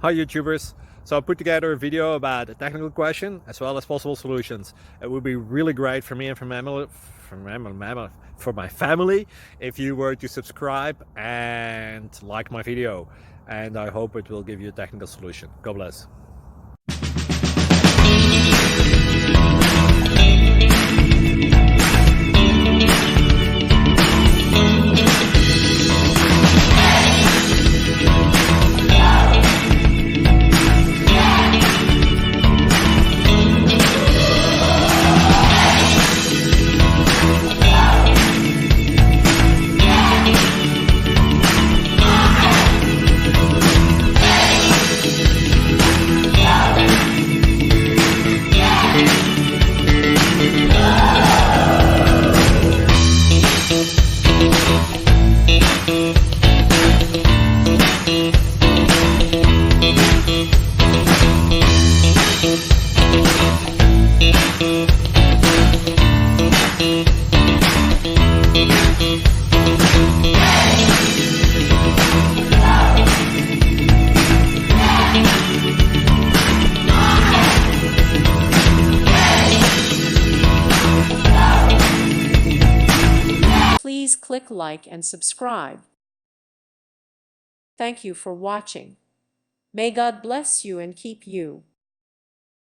Hi YouTubers! So I put together a video about a technical question as well as possible solutions. It would be really great for me and for my family if you were to subscribe and like my video, and I hope it will give you a technical solution. God bless. Please click like and subscribe. Thank you for watching. May God bless you and keep you.